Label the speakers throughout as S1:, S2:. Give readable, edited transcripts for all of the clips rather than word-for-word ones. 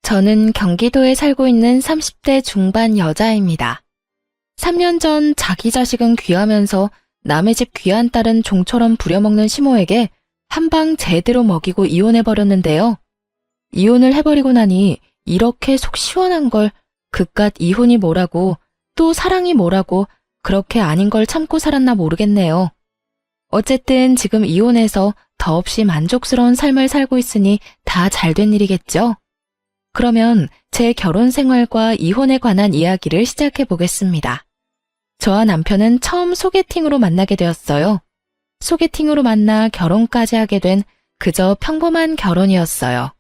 S1: 저는 경기도에 살고 있는 30대 중반 여자입니다. 3년 전 자기 자식은 귀하면서 남의 집 귀한 딸은 종처럼 부려먹는 시모에게 한 방 제대로 먹이고 이혼해버렸는데요. 이혼을 해버리고 나니 이렇게 속 시원한 걸 그깟 이혼이 뭐라고 또 사랑이 뭐라고 그렇게 아닌 걸 참고 살았나 모르겠네요. 어쨌든 지금 이혼해서 더없이 만족스러운 삶을 살고 있으니 다 잘된 일이겠죠? 그러면 제 결혼 생활과 이혼에 관한 이야기를 시작해 보겠습니다. 저와 남편은 처음 소개팅으로 만나게 되었어요. 소개팅으로 만나 결혼까지 하게 된 그저 평범한 결혼이었어요.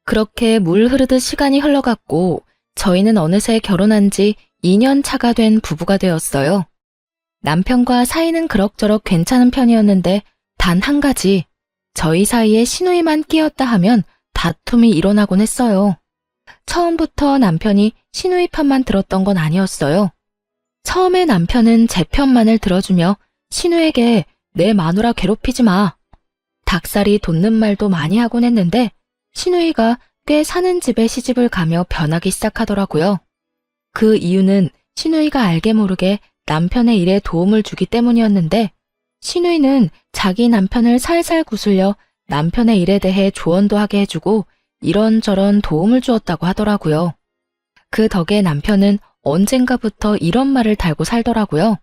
S1: 그렇게 물 흐르듯 시간이 흘러갔고 저희는 어느새 결혼한 지 2년 차가 된 부부가 되었어요. 남편과 사이는 그럭저럭 괜찮은 편이었는데 단 한 가지, 저희 사이에 시누이만 끼었다 하면 다툼이 일어나곤 했어요. 처음부터 남편이 시누이 편만 들었던 건 아니었어요. 처음에 남편은 제 편만을 들어주며 시누에게 내 마누라 괴롭히지 마. 닭살이 돋는 말도 많이 하곤 했는데 시누이가 꽤 사는 집에 시집을 가며 변하기 시작하더라고요. 그 이유는 시누이가 알게 모르게 남편의 일에 도움을 주기 때문이었는데 시누이는 자기 남편을 살살 구슬려 남편의 일에 대해 조언도 하게 해주고 이런저런 도움을 주었다고 하더라고요. 그 덕에 남편은 언젠가부터 이런 말을 달고 살더라고요.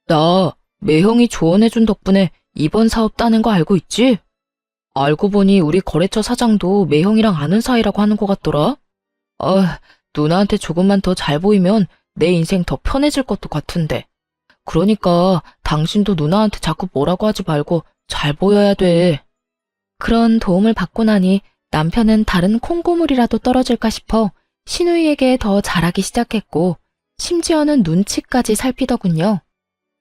S1: 나 매형이 조언해준 덕분에 이번 사업 따는 거 알고 있지? 알고 보니 우리 거래처 사장도 매형이랑 아는 사이라고 하는 것 같더라. 누나한테 조금만 더 잘 보이면 내 인생 더 편해질 것도 같은데. 그러니까 당신도 누나한테 자꾸 뭐라고 하지 말고 잘 보여야 돼. 그런 도움을 받고 나니 남편은 다른 콩고물이라도 떨어질까 싶어 시누이에게 더 잘하기 시작했고 심지어는 눈치까지 살피더군요.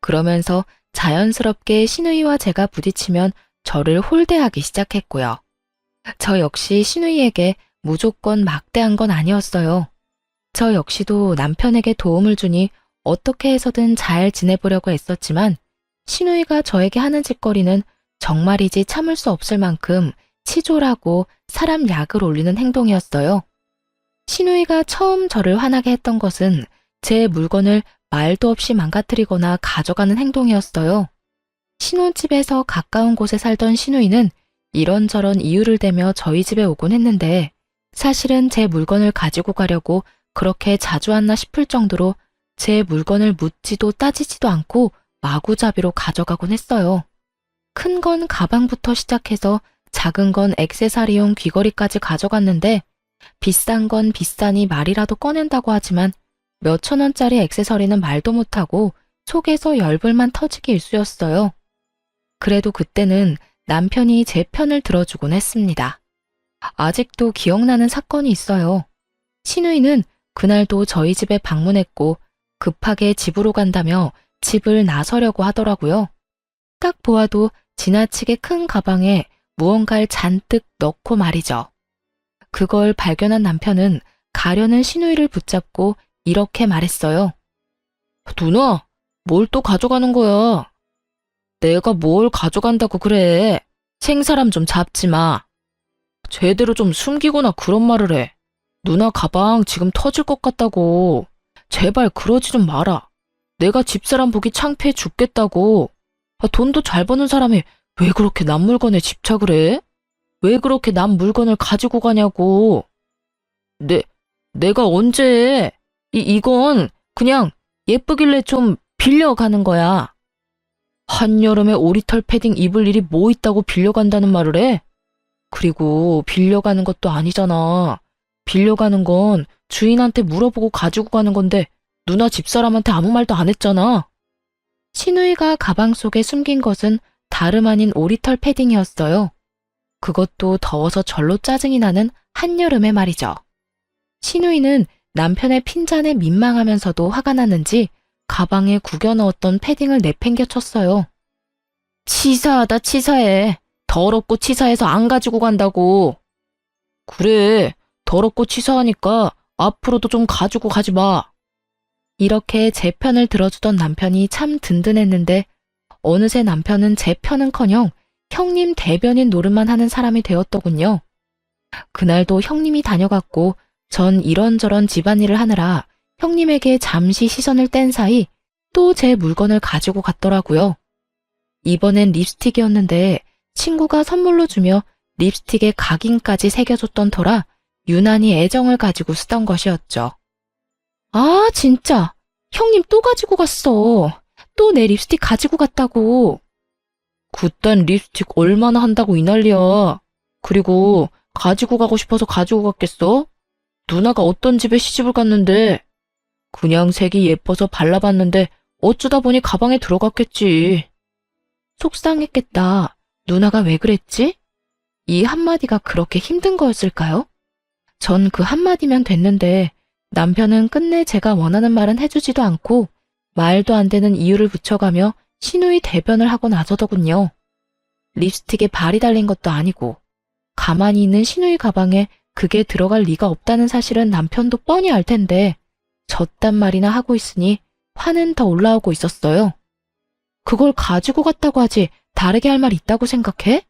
S1: 그러면서 자연스럽게 시누이와 제가 부딪히면 저를 홀대하기 시작했고요. 저 역시 시누이에게 무조건 막대한 건 아니었어요. 저 역시도 남편에게 도움을 주니 어떻게 해서든 잘 지내보려고 애썼지만 시누이가 저에게 하는 짓거리는 정말이지 참을 수 없을 만큼 치졸하고 사람 약을 올리는 행동이었어요. 시누이가 처음 저를 화나게 했던 것은 제 물건을 말도 없이 망가뜨리거나 가져가는 행동이었어요. 신혼집에서 가까운 곳에 살던 시누이는 이런저런 이유를 대며 저희 집에 오곤 했는데 사실은 제 물건을 가지고 가려고 그렇게 자주 왔나 싶을 정도로 제 물건을 묻지도 따지지도 않고 마구잡이로 가져가곤 했어요. 큰 건 가방부터 시작해서 작은 건 액세서리용 귀걸이까지 가져갔는데 비싼 건 비싸니 말이라도 꺼낸다고 하지만 몇천 원짜리 액세서리는 말도 못하고 속에서 열불만 터지기 일쑤였어요. 그래도 그때는 남편이 제 편을 들어주곤 했습니다. 아직도 기억나는 사건이 있어요. 시누이는 그날도 저희 집에 방문했고 급하게 집으로 간다며 집을 나서려고 하더라고요. 딱 보아도 지나치게 큰 가방에 무언가를 잔뜩 넣고 말이죠. 그걸 발견한 남편은 가려는 시누이를 붙잡고 이렇게 말했어요. 누나, 뭘 또 가져가는 거야? 내가 뭘 가져간다고 그래. 생사람 좀 잡지 마. 제대로 좀 숨기거나 그런 말을 해. 누나 가방 지금 터질 것 같다고. 제발 그러지 좀 마라. 내가 집사람 보기 창피해 죽겠다고. 돈도 잘 버는 사람이 왜 그렇게 남 물건에 집착을 해? 왜 그렇게 남 물건을 가지고 가냐고. 내가 언제 해? 이건 그냥 예쁘길래 좀 빌려가는 거야. 한여름에 오리털 패딩 입을 일이 뭐 있다고 빌려간다는 말을 해? 그리고 빌려가는 것도 아니잖아. 빌려가는 건 주인한테 물어보고 가지고 가는 건데 누나 집사람한테 아무 말도 안 했잖아. 시누이가 가방 속에 숨긴 것은 다름 아닌 오리털 패딩이었어요. 그것도 더워서 절로 짜증이 나는 한여름에 말이죠. 시누이는 남편의 핀잔에 민망하면서도 화가 났는지 가방에 구겨 넣었던 패딩을 내팽겨 쳤어요. 치사하다 치사해. 더럽고 치사해서 안 가지고 간다고. 그래, 더럽고 치사하니까 앞으로도 좀 가지고 가지 마. 이렇게 제 편을 들어주던 남편이 참 든든했는데 어느새 남편은 제 편은커녕 형님 대변인 노릇만 하는 사람이 되었더군요. 그날도 형님이 다녀갔고 전 이런저런 집안일을 하느라 형님에게 잠시 시선을 뗀 사이 또 제 물건을 가지고 갔더라고요. 이번엔 립스틱이었는데 친구가 선물로 주며 립스틱에 각인까지 새겨줬던 터라 유난히 애정을 가지고 쓰던 것이었죠. 아, 진짜. 형님 또 가지고 갔어. 또 내 립스틱 가지고 갔다고. 그딴 립스틱 얼마나 한다고 이 난리야. 그리고 가지고 가고 싶어서 가지고 갔겠어? 누나가 어떤 집에 시집을 갔는데 그냥 색이 예뻐서 발라봤는데 어쩌다 보니 가방에 들어갔겠지. 속상했겠다. 누나가 왜 그랬지? 이 한마디가 그렇게 힘든 거였을까요? 전 그 한마디면 됐는데 남편은 끝내 제가 원하는 말은 해주지도 않고 말도 안 되는 이유를 붙여가며 신우이 대변을 하고 나서더군요. 립스틱에 발이 달린 것도 아니고 가만히 있는 신우이 가방에 그게 들어갈 리가 없다는 사실은 남편도 뻔히 알 텐데 저딴 말이나 하고 있으니 화는 더 올라오고 있었어요. 그걸 가지고 갔다고 하지 다르게 할 말 있다고 생각해?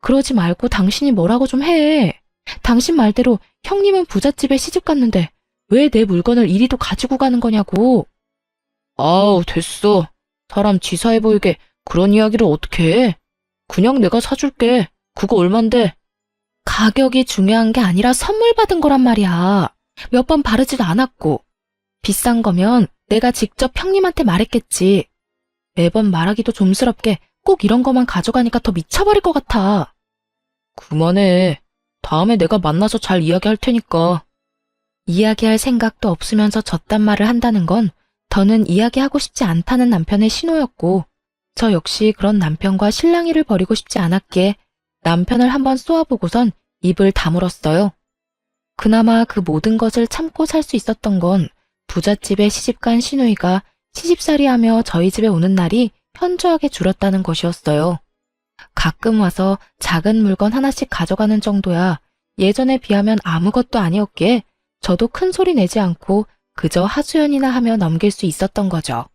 S1: 그러지 말고 당신이 뭐라고 좀 해. 당신 말대로 형님은 부잣집에 시집 갔는데 왜 내 물건을 이리도 가지고 가는 거냐고. 아우, 됐어. 사람 치사해 보이게 그런 이야기를 어떻게 해. 그냥 내가 사줄게. 그거 얼만데? 가격이 중요한 게 아니라 선물 받은 거란 말이야. 몇 번 바르지도 않았고. 비싼 거면 내가 직접 형님한테 말했겠지. 매번 말하기도 좀스럽게 꼭 이런 거만 가져가니까 더 미쳐버릴 것 같아. 그만해. 다음에 내가 만나서 잘 이야기할 테니까. 이야기할 생각도 없으면서 저딴 말을 한다는 건 더는 이야기하고 싶지 않다는 남편의 신호였고 저 역시 그런 남편과 실랑이를 벌이고 싶지 않았기에 남편을 한번 쏘아보고선 입을 다물었어요. 그나마 그 모든 것을 참고 살 수 있었던 건 부잣집에 시집간 시누이가 시집살이하며 저희 집에 오는 날이 현저하게 줄었다는 것이었어요. 가끔 와서 작은 물건 하나씩 가져가는 정도야 예전에 비하면 아무것도 아니었기에 저도 큰 소리 내지 않고 그저 하소연이나 하며 넘길 수 있었던 거죠.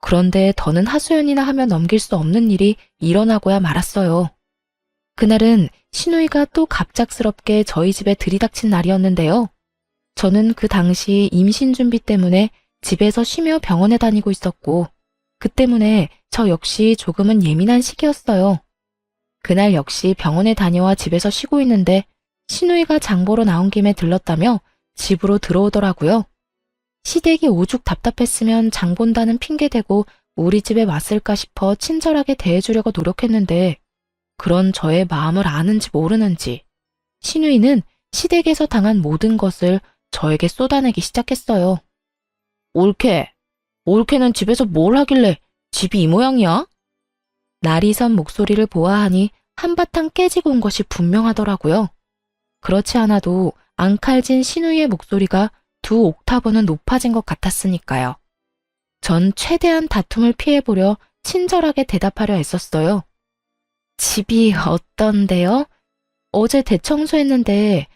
S1: 그런데 더는 하소연이나 하며 넘길 수 없는 일이 일어나고야 말았어요. 그날은 시누이가 또 갑작스럽게 저희 집에 들이닥친 날이었는데요. 저는 그 당시 임신 준비 때문에 집에서 쉬며 병원에 다니고 있었고 그 때문에 저 역시 조금은 예민한 시기였어요. 그날 역시 병원에 다녀와 집에서 쉬고 있는데 시누이가 장 보러 나온 김에 들렀다며 집으로 들어오더라고요. 시댁이 오죽 답답했으면 장 본다는 핑계대고 우리 집에 왔을까 싶어 친절하게 대해주려고 노력했는데 그런 저의 마음을 아는지 모르는지 시누이는 시댁에서 당한 모든 것을 저에게 쏟아내기 시작했어요. 올케는 집에서 뭘 하길래 집이 이 모양이야? 날이 선 목소리를 보아하니 한바탕 깨지고 온 것이 분명하더라고요. 그렇지 않아도 앙칼진 시누이의 목소리가 2옥타브는 높아진 것 같았으니까요. 전 최대한 다툼을 피해보려 친절하게 대답하려 애썼어요. 집이 어떤데요? 어제 대청소했는데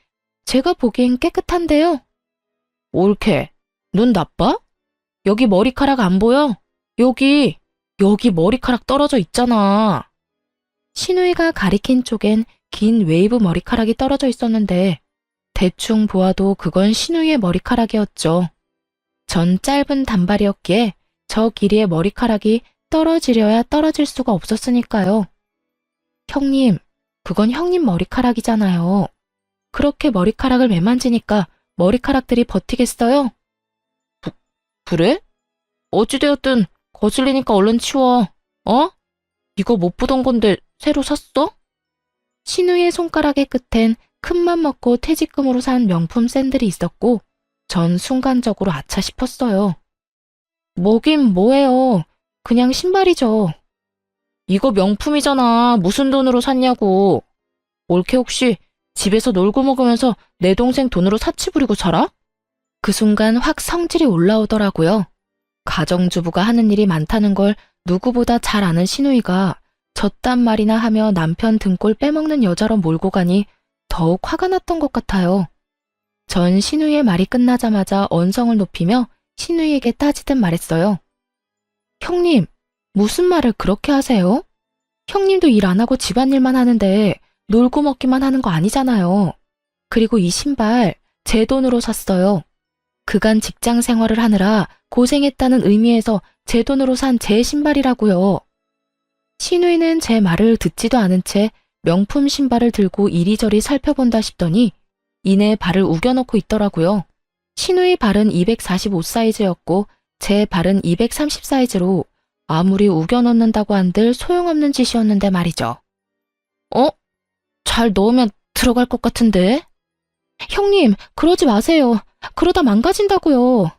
S1: 제가 보기엔 깨끗한데요. 올케, 눈 나빠? 여기 머리카락 안 보여? 여기 머리카락 떨어져 있잖아. 시누이가 가리킨 쪽엔 긴 웨이브 머리카락이 떨어져 있었는데 대충 보아도 그건 시누이의 머리카락이었죠. 전 짧은 단발이었기에 저 길이의 머리카락이 떨어지려야 떨어질 수가 없었으니까요. 형님, 그건 형님 머리카락이잖아요. 그렇게 머리카락을 매만지니까 머리카락들이 버티겠어요? 그래? 어찌되었든 거슬리니까 얼른 치워. 어? 이거 못 보던 건데 새로 샀어? 시누이의 손가락의 끝엔 큰맘 먹고 퇴직금으로 산 명품 샌들이 있었고 전 순간적으로 아차 싶었어요. 뭐긴 뭐예요. 그냥 신발이죠. 이거 명품이잖아. 무슨 돈으로 샀냐고. 올케 혹시 집에서 놀고 먹으면서 내 동생 돈으로 사치 부리고 살아? 그 순간 확 성질이 올라오더라고요. 가정주부가 하는 일이 많다는 걸 누구보다 잘 아는 시누이가 저딴 말이나 하며 남편 등골 빼먹는 여자로 몰고 가니 더욱 화가 났던 것 같아요. 전 시누이의 말이 끝나자마자 언성을 높이며 시누이에게 따지듯 말했어요. 형님, 무슨 말을 그렇게 하세요? 형님도 일 안 하고 집안일만 하는데 놀고 먹기만 하는 거 아니잖아요. 그리고 이 신발 제 돈으로 샀어요. 그간 직장 생활을 하느라 고생했다는 의미에서 제 돈으로 산 제 신발이라고요. 신우이는 제 말을 듣지도 않은 채 명품 신발을 들고 이리저리 살펴본다 싶더니 이내 발을 우겨넣고 있더라고요. 신우이 발은 245 사이즈였고 제 발은 230 사이즈로 아무리 우겨넣는다고 한들 소용없는 짓이었는데 말이죠. 잘 넣으면 들어갈 것 같은데? 형님, 그러지 마세요. 그러다 망가진다고요.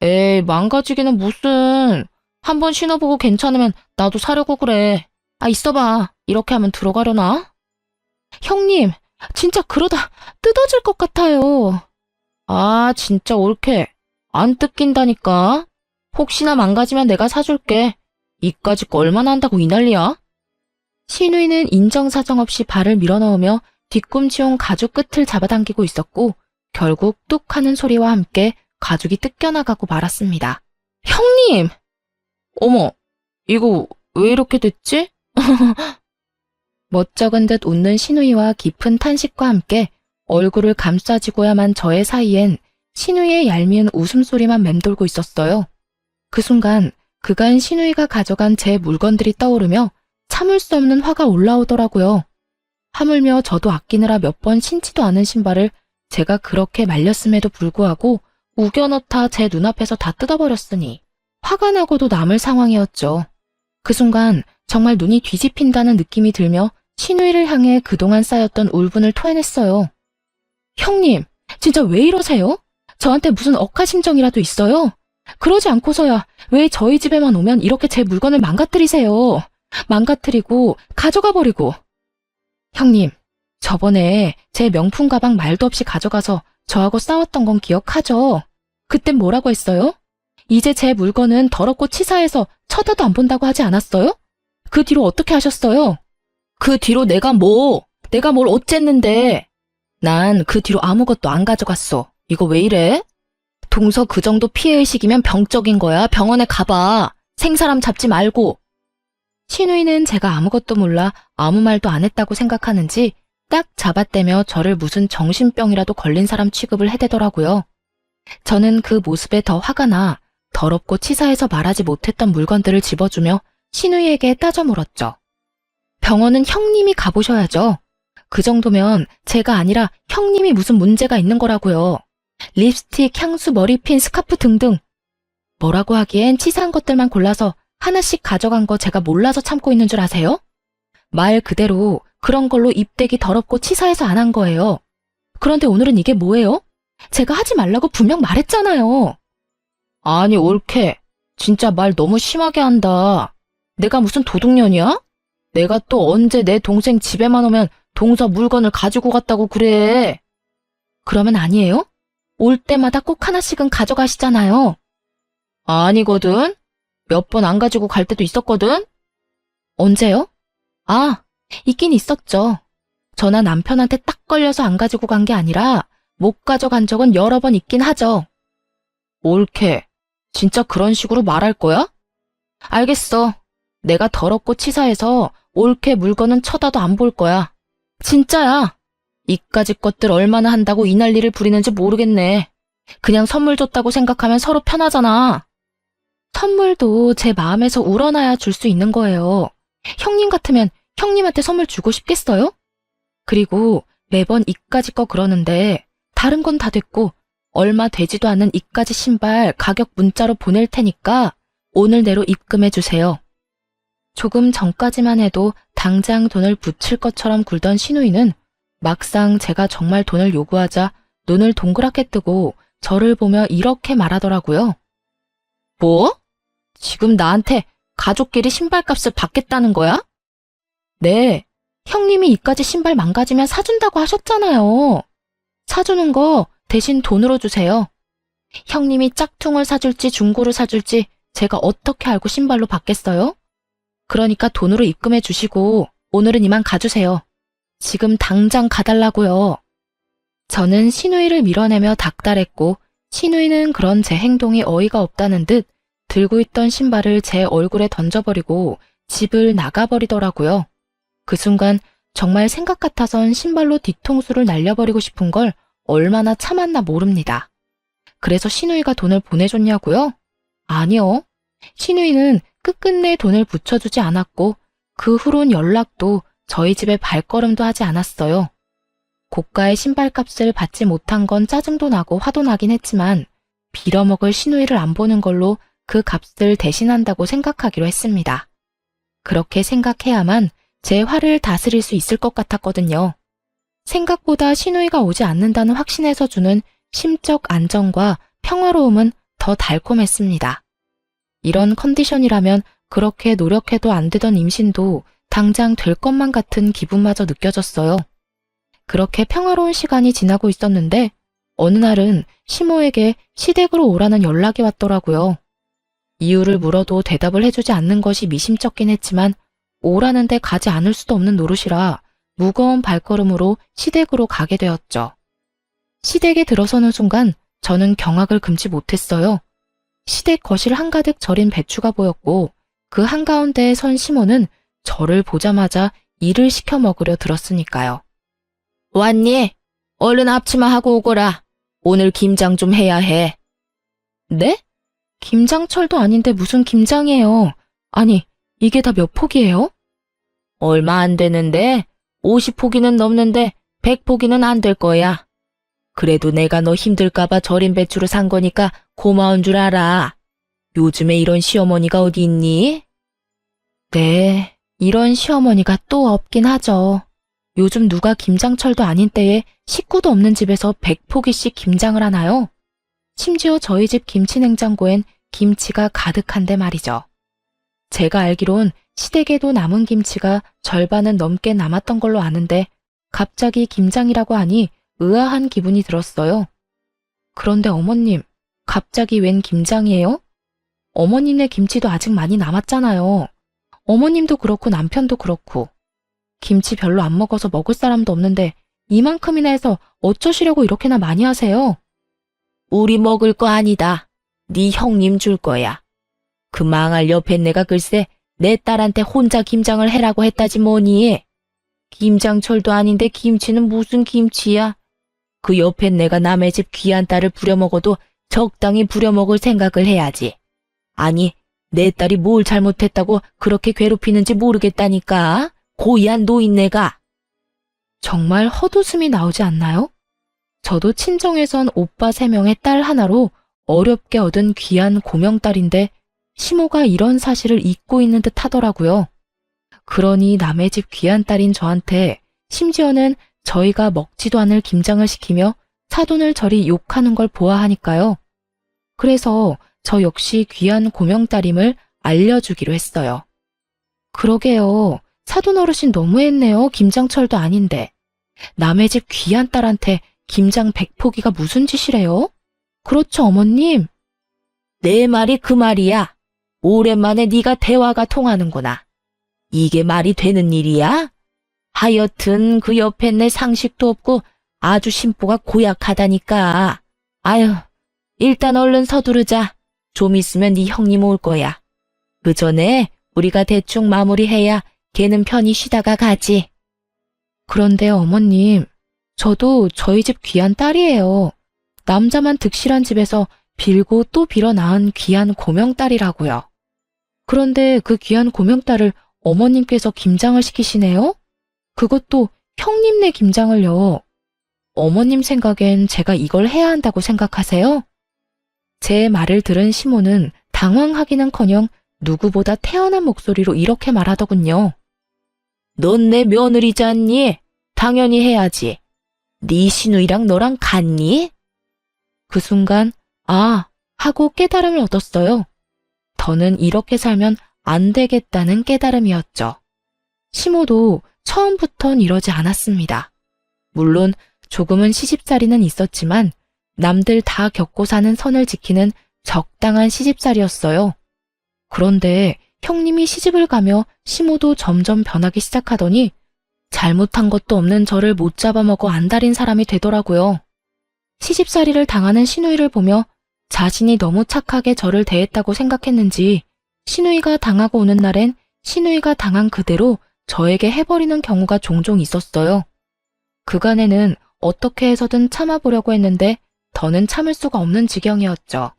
S1: 에이, 망가지기는 무슨. 한번 신어보고 괜찮으면 나도 사려고 그래. 있어봐. 이렇게 하면 들어가려나? 형님, 진짜 그러다 뜯어질 것 같아요. 진짜 옳게. 안 뜯긴다니까. 혹시나 망가지면 내가 사줄게. 이까짓 거 얼마나 한다고 이 난리야? 신우이는 인정사정 없이 발을 밀어넣으며 뒤꿈치 온 가죽 끝을 잡아당기고 있었고 결국 뚝 하는 소리와 함께 가죽이 뜯겨나가고 말았습니다. 형님! 어머, 이거 왜 이렇게 됐지? 멋쩍은 듯 웃는 신우이와 깊은 탄식과 함께 얼굴을 감싸지고야만 저의 사이엔 신우이의 얄미운 웃음소리만 맴돌고 있었어요. 그 순간 그간 신우이가 가져간 제 물건들이 떠오르며 참을 수 없는 화가 올라오더라고요. 하물며 저도 아끼느라 몇 번 신지도 않은 신발을 제가 그렇게 말렸음에도 불구하고 우겨넣다 제 눈앞에서 다 뜯어버렸으니 화가 나고도 남을 상황이었죠. 그 순간 정말 눈이 뒤집힌다는 느낌이 들며 신우이를 향해 그동안 쌓였던 울분을 토해냈어요. 형님, 진짜 왜 이러세요? 저한테 무슨 억하심정이라도 있어요? 그러지 않고서야 왜 저희 집에만 오면 이렇게 제 물건을 망가뜨리세요? 망가뜨리고 가져가 버리고. 형님, 저번에 제 명품 가방 말도 없이 가져가서 저하고 싸웠던 건 기억하죠? 그땐 뭐라고 했어요? 이제 제 물건은 더럽고 치사해서 쳐다도 안 본다고 하지 않았어요? 그 뒤로 어떻게 하셨어요? 그 뒤로 내가 뭘 어쨌는데. 난 그 뒤로 아무것도 안 가져갔어. 이거 왜 이래? 동서 그 정도 피해의식이면 병적인 거야. 병원에 가봐. 생사람 잡지 말고. 신우이는 제가 아무것도 몰라 아무 말도 안 했다고 생각하는지 딱 잡아떼며 저를 무슨 정신병이라도 걸린 사람 취급을 해대더라고요. 저는 그 모습에 더 화가 나 더럽고 치사해서 말하지 못했던 물건들을 집어주며 신우이에게 따져 물었죠. 병원은 형님이 가보셔야죠. 그 정도면 제가 아니라 형님이 무슨 문제가 있는 거라고요. 립스틱, 향수, 머리핀, 스카프 등등. 뭐라고 하기엔 치사한 것들만 골라서 하나씩 가져간 거 제가 몰라서 참고 있는 줄 아세요? 말 그대로 그런 걸로 입대기 더럽고 치사해서 안 한 거예요. 그런데 오늘은 이게 뭐예요? 제가 하지 말라고 분명 말했잖아요. 아니, 옳게. 진짜 말 너무 심하게 한다. 내가 무슨 도둑년이야? 내가 또 언제 내 동생 집에만 오면 동서 물건을 가지고 갔다고 그래. 그러면 아니에요? 올 때마다 꼭 하나씩은 가져가시잖아요. 아니거든. 몇 번 안 가지고 갈 때도 있었거든. 언제요? 있긴 있었죠. 저나 남편한테 딱 걸려서 안 가지고 간 게 아니라 못 가져간 적은 여러 번 있긴 하죠. 옳게. 진짜 그런 식으로 말할 거야? 알겠어. 내가 더럽고 치사해서 옳게 물건은 쳐다도 안 볼 거야. 진짜야. 이까짓 것들 얼마나 한다고 이 난리를 부리는지 모르겠네. 그냥 선물 줬다고 생각하면 서로 편하잖아. 선물도 제 마음에서 우러나야 줄 수 있는 거예요. 형님 같으면 형님한테 선물 주고 싶겠어요? 그리고 매번 이까짓 거 그러는데 다른 건 다 됐고 얼마 되지도 않는 이까짓 신발 가격 문자로 보낼 테니까 오늘 내로 입금해 주세요. 조금 전까지만 해도 당장 돈을 붙일 것처럼 굴던 신우이는 막상 제가 정말 돈을 요구하자 눈을 동그랗게 뜨고 저를 보며 이렇게 말하더라고요. 뭐? 지금 나한테 가족끼리 신발값을 받겠다는 거야? 네, 형님이 이까지 신발 망가지면 사준다고 하셨잖아요. 사주는 거 대신 돈으로 주세요. 형님이 짝퉁을 사줄지 중고를 사줄지 제가 어떻게 알고 신발로 받겠어요? 그러니까 돈으로 입금해 주시고 오늘은 이만 가주세요. 지금 당장 가달라고요. 저는 신우이를 밀어내며 닥달했고 신우이는 그런 제 행동이 어이가 없다는 듯 들고 있던 신발을 제 얼굴에 던져버리고 집을 나가버리더라고요. 그 순간 정말 생각 같아선 신발로 뒤통수를 날려버리고 싶은 걸 얼마나 참았나 모릅니다. 그래서 시누이가 돈을 보내줬냐고요? 아니요. 시누이는 끝끝내 돈을 붙여주지 않았고 그 후론 연락도 저희 집에 발걸음도 하지 않았어요. 고가의 신발값을 받지 못한 건 짜증도 나고 화도 나긴 했지만 빌어먹을 시누이를 안 보는 걸로 그 값을 대신한다고 생각하기로 했습니다. 그렇게 생각해야만 제 화를 다스릴 수 있을 것 같았거든요. 생각보다 시누이가 오지 않는다는 확신에서 주는 심적 안정과 평화로움은 더 달콤했습니다. 이런 컨디션이라면 그렇게 노력해도 안 되던 임신도 당장 될 것만 같은 기분마저 느껴졌어요. 그렇게 평화로운 시간이 지나고 있었는데 어느 날은 시모에게 시댁으로 오라는 연락이 왔더라고요. 이유를 물어도 대답을 해주지 않는 것이 미심쩍긴 했지만 오라는데 가지 않을 수도 없는 노릇이라 무거운 발걸음으로 시댁으로 가게 되었죠. 시댁에 들어서는 순간 저는 경악을 금치 못했어요. 시댁 거실 한가득 절인 배추가 보였고 그 한가운데에 선 시모는 저를 보자마자 일을 시켜 먹으려 들었으니까요. 왔니? 얼른 앞치마 하고 오거라. 오늘 김장 좀 해야 해. 네? 김장철도 아닌데 무슨 김장이에요. 아니, 이게 다 몇 포기예요? 얼마 안 되는데 50포기는 넘는데 100포기는 안 될 거야. 그래도 내가 너 힘들까봐 절인 배추를 산 거니까 고마운 줄 알아. 요즘에 이런 시어머니가 어디 있니? 네, 이런 시어머니가 또 없긴 하죠. 요즘 누가 김장철도 아닌 때에 식구도 없는 집에서 100포기씩 김장을 하나요? 심지어 저희 집 김치냉장고엔 김치가 가득한데 말이죠. 제가 알기론 시댁에도 남은 김치가 절반은 넘게 남았던 걸로 아는데 갑자기 김장이라고 하니 의아한 기분이 들었어요. 그런데 어머님, 갑자기 웬 김장이에요? 어머님네 김치도 아직 많이 남았잖아요. 어머님도 그렇고 남편도 그렇고. 김치 별로 안 먹어서 먹을 사람도 없는데 이만큼이나 해서 어쩌시려고 이렇게나 많이 하세요? 우리 먹을 거 아니다. 네 형님 줄 거야. 그 망할 옆에 내가 글쎄 내 딸한테 혼자 김장을 해라고 했다지 뭐니. 김장철도 아닌데 김치는 무슨 김치야. 그 옆에 내가 남의 집 귀한 딸을 부려먹어도 적당히 부려먹을 생각을 해야지. 아니, 내 딸이 뭘 잘못했다고 그렇게 괴롭히는지 모르겠다니까. 고이한 노인네가. 정말 헛웃음이 나오지 않나요? 저도 친정에선 오빠 3명의 딸 하나로 어렵게 얻은 귀한 고명딸인데 시모가 이런 사실을 잊고 있는 듯 하더라고요. 그러니 남의 집 귀한 딸인 저한테 심지어는 저희가 먹지도 않을 김장을 시키며 사돈을 저리 욕하는 걸 보아하니까요. 그래서 저 역시 귀한 고명딸임을 알려주기로 했어요. 그러게요. 사돈 어르신 너무했네요. 김장철도 아닌데. 남의 집 귀한 딸한테 김장 100포기가 무슨 짓이래요? 그렇죠, 어머님? 내 말이 그 말이야. 오랜만에 네가 대화가 통하는구나. 이게 말이 되는 일이야? 하여튼 그 옆에 내 상식도 없고 아주 심보가 고약하다니까. 아유, 일단 얼른 서두르자. 좀 있으면 네 형님 올 거야. 그 전에 우리가 대충 마무리해야 걔는 편히 쉬다가 가지. 그런데 어머님, 저도 저희 집 귀한 딸이에요. 남자만 득실한 집에서 빌고 또 빌어 낳은 귀한 고명딸이라고요. 그런데 그 귀한 고명딸을 어머님께서 김장을 시키시네요? 그것도 형님네 김장을요. 어머님 생각엔 제가 이걸 해야 한다고 생각하세요? 제 말을 들은 시모는 당황하기는커녕 누구보다 태연한 목소리로 이렇게 말하더군요. 넌 내 며느리지 않니? 당연히 해야지. 네 시누이랑 너랑 같니? 그 순간 아 하고 깨달음을 얻었어요. 더는 이렇게 살면 안 되겠다는 깨달음이었죠. 시모도 처음부턴 이러지 않았습니다. 물론 조금은 시집살이는 있었지만 남들 다 겪고 사는 선을 지키는 적당한 시집살이였어요. 그런데 형님이 시집을 가며 시모도 점점 변하기 시작하더니 잘못한 것도 없는 저를 못 잡아먹어 안달인 사람이 되더라고요. 시집살이를 당하는 시누이를 보며 자신이 너무 착하게 저를 대했다고 생각했는지 시누이가 당하고 오는 날엔 시누이가 당한 그대로 저에게 해버리는 경우가 종종 있었어요. 그간에는 어떻게 해서든 참아보려고 했는데 더는 참을 수가 없는 지경이었죠.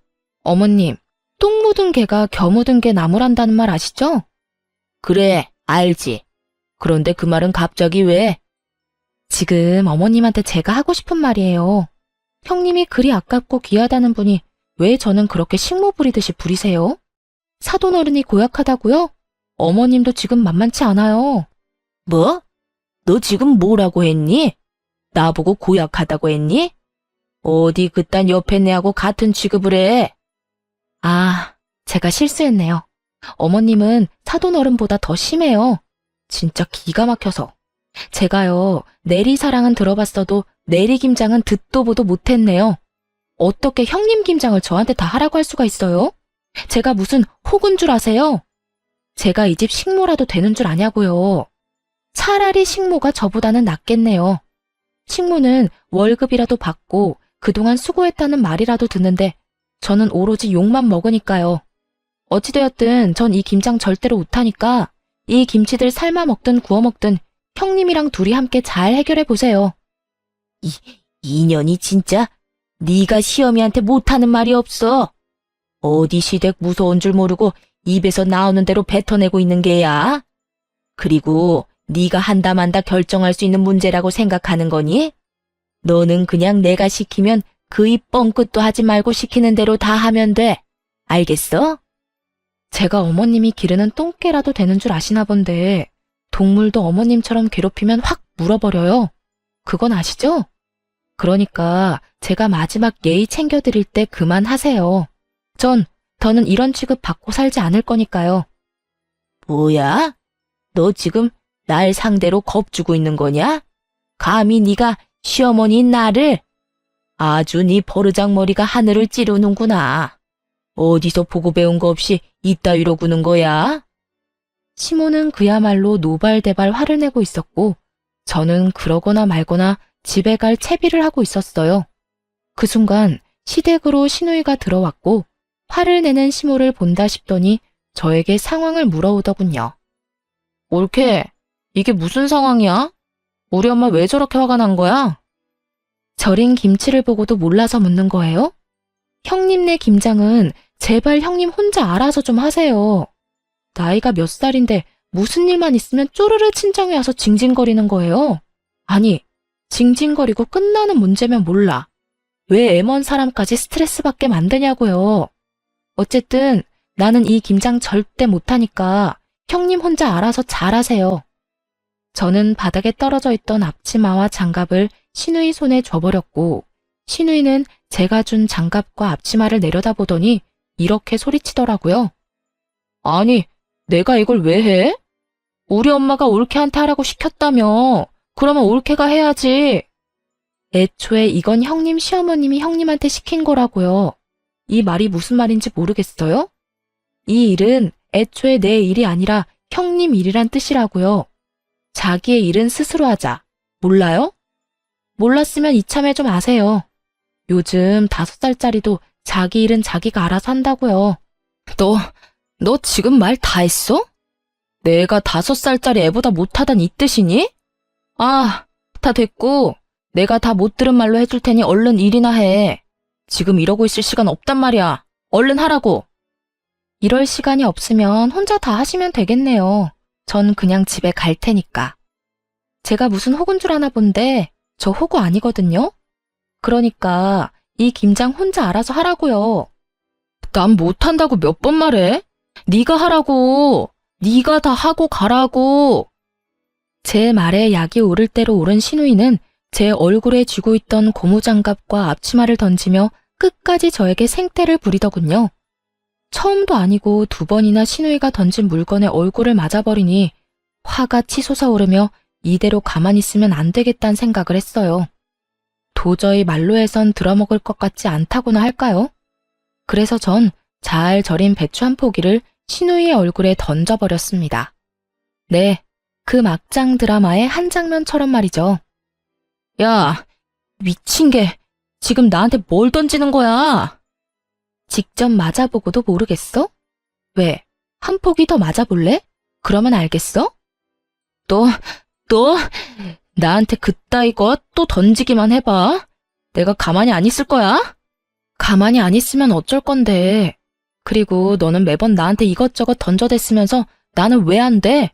S1: 어머님, 똥 묻은 개가 겨 묻은 개 나무란다는 말 아시죠?
S2: 그래, 알지. 그런데 그 말은 갑자기 왜?
S1: 지금 어머님한테 제가 하고 싶은 말이에요. 형님이 그리 아깝고 귀하다는 분이 왜 저는 그렇게 식모 부리듯이 부리세요? 사돈 어른이 고약하다고요? 어머님도 지금 만만치 않아요.
S2: 뭐? 너 지금 뭐라고 했니? 나보고 고약하다고 했니? 어디 그딴 옆에 내하고 같은 취급을 해?
S1: 아, 제가 실수했네요. 어머님은 사돈 어른보다 더 심해요. 진짜 기가 막혀서. 제가요, 내리사랑은 들어봤어도 내리김장은 듣도 보도 못했네요. 어떻게 형님 김장을 저한테 다 하라고 할 수가 있어요? 제가 무슨 혹은 줄 아세요? 제가 이 집 식모라도 되는 줄 아냐고요. 차라리 식모가 저보다는 낫겠네요. 식모는 월급이라도 받고 그동안 수고했다는 말이라도 듣는데 저는 오로지 욕만 먹으니까요. 어찌되었든 전 이 김장 절대로 못하니까 이 김치들 삶아 먹든 구워 먹든 형님이랑 둘이 함께 잘 해결해 보세요.
S2: 이년이 진짜 네가 시어미한테 못하는 말이 없어. 어디 시댁 무서운 줄 모르고 입에서 나오는 대로 뱉어내고 있는 게야. 그리고 네가 한다 만다 결정할 수 있는 문제라고 생각하는 거니? 너는 그냥 내가 시키면 그 입 뻥끗도 하지 말고 시키는 대로 다 하면 돼. 알겠어?
S1: 제가 어머님이 기르는 똥개라도 되는 줄 아시나 본데 동물도 어머님처럼 괴롭히면 확 물어버려요. 그건 아시죠? 그러니까 제가 마지막 예의 챙겨드릴 때 그만하세요. 더는 이런 취급 받고 살지 않을 거니까요.
S2: 뭐야? 너 지금 날 상대로 겁주고 있는 거냐? 감히 네가 시어머니인 나를? 아주 네 버르장머리가 하늘을 찌르는구나. 어디서 보고 배운 거 없이 이따위로 구는 거야?
S1: 시모는 그야말로 노발대발 화를 내고 있었고 저는 그러거나 말거나 집에 갈 채비를 하고 있었어요. 그 순간 시댁으로 시누이가 들어왔고 화를 내는 시모를 본다 싶더니 저에게 상황을 물어오더군요. 올케, 이게 무슨 상황이야? 우리 엄마 왜 저렇게 화가 난 거야? 절인 김치를 보고도 몰라서 묻는 거예요? 형님네 김장은 제발 형님 혼자 알아서 좀 하세요. 나이가 몇 살인데 무슨 일만 있으면 쪼르르 친정에 와서 징징거리는 거예요. 아니, 징징거리고 끝나는 문제면 몰라. 왜 애먼 사람까지 스트레스 받게 만드냐고요. 어쨌든 나는 이 김장 절대 못하니까 형님 혼자 알아서 잘하세요. 저는 바닥에 떨어져 있던 앞치마와 장갑을 시누이 손에 줘버렸고 시누이는 제가 준 장갑과 앞치마를 내려다보더니 이렇게 소리치더라고요. 아니, 내가 이걸 왜 해? 우리 엄마가 올케한테 하라고 시켰다며. 그러면 올케가 해야지. 애초에 이건 형님 시어머님이 형님한테 시킨 거라고요. 이 말이 무슨 말인지 모르겠어요? 이 일은 애초에 내 일이 아니라 형님 일이란 뜻이라고요. 자기의 일은 스스로 하자. 몰라요? 몰랐으면 이참에 좀 아세요. 요즘 5살짜리도 자기 일은 자기가 알아서 한다고요. 너 지금 말 다 했어? 내가 5살짜리 애보다 못하단 이 뜻이니? 아, 다 됐고 내가 다 못 들은 말로 해줄 테니 얼른 일이나 해. 지금 이러고 있을 시간 없단 말이야. 얼른 하라고. 이럴 시간이 없으면 혼자 다 하시면 되겠네요. 전 그냥 집에 갈 테니까. 제가 무슨 호구인 줄 아나 본데 저 호구 아니거든요. 그러니까 이 김장 혼자 알아서 하라고요. 난 못한다고 몇 번 말해? 네가 하라고. 네가 다 하고 가라고. 제 말에 약이 오를 대로 오른 시누이는 제 얼굴에 쥐고 있던 고무장갑과 앞치마를 던지며 끝까지 저에게 생떼를 부리더군요. 처음도 아니고 2번이나 시누이가 던진 물건에 얼굴을 맞아버리니 화가 치솟아 오르며 이대로 가만히 있으면 안 되겠다는 생각을 했어요. 도저히 말로 해선 들어먹을 것 같지 않다고나 할까요? 그래서 전 잘 절인 배추 한 포기를 시누이의 얼굴에 던져버렸습니다. 네, 그 막장 드라마의 한 장면처럼 말이죠. 야, 미친 게 지금 나한테 뭘 던지는 거야? 직접 맞아보고도 모르겠어? 왜? 한 포기 더 맞아볼래? 그러면 알겠어? 너
S2: 나한테 그따위 것 또 던지기만 해봐. 내가 가만히 안 있을 거야?
S1: 가만히 안 있으면 어쩔 건데. 그리고 너는 매번 나한테 이것저것 던져댔으면서 나는 왜 안 돼?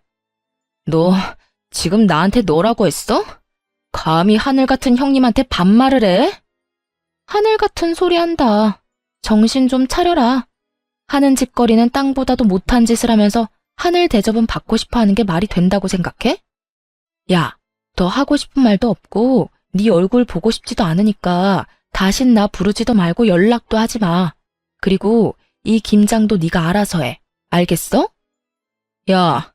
S2: 너 지금 나한테 너라고 했어? 감히 하늘 같은 형님한테 반말을 해?
S1: 하늘 같은 소리 한다. 정신 좀 차려라. 하는 짓거리는 땅보다도 못한 짓을 하면서 하늘 대접은 받고 싶어 하는 게 말이 된다고 생각해? 야, 더 하고 싶은 말도 없고 네 얼굴 보고 싶지도 않으니까 다신 나 부르지도 말고 연락도 하지 마. 그리고 이 김장도 네가 알아서 해. 알겠어?
S2: 야,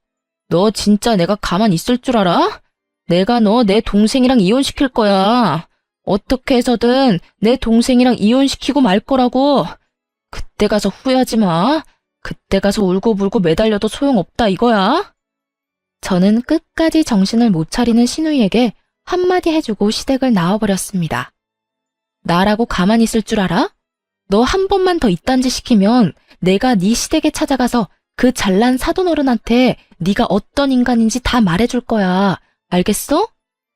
S2: 너 진짜 내가 가만 있을 줄 알아? 내가 너 내 동생이랑 이혼시킬 거야. 어떻게 해서든 내 동생이랑 이혼시키고 말 거라고. 그때 가서 후회하지 마. 그때 가서 울고불고 매달려도 소용없다 이거야.
S1: 저는 끝까지 정신을 못 차리는 신우이에게 한마디 해주고 시댁을 나와버렸습니다. 나라고 가만히 있을 줄 알아? 너 한 번만 더 이딴 짓 시키면 내가 네 시댁에 찾아가서 그 잘난 사돈어른한테 네가 어떤 인간인지 다 말해줄 거야. 알겠어?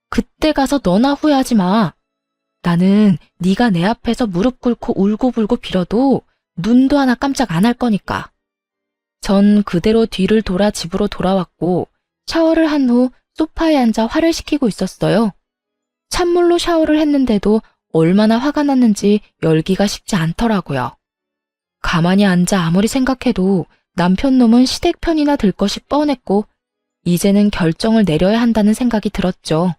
S1: 그때 가서 너나 후회하지 마. 나는 네가 내 앞에서 무릎 꿇고 울고불고 빌어도 눈도 하나 깜짝 안 할 거니까. 전 그대로 뒤를 돌아 집으로 돌아왔고 샤워를 한 후 소파에 앉아 화를 식히고 있었어요. 찬물로 샤워를 했는데도 얼마나 화가 났는지 열기가 식지 않더라고요. 가만히 앉아 아무리 생각해도 남편 놈은 시댁 편이나 들 것이 뻔했고 이제는 결정을 내려야 한다는 생각이 들었죠.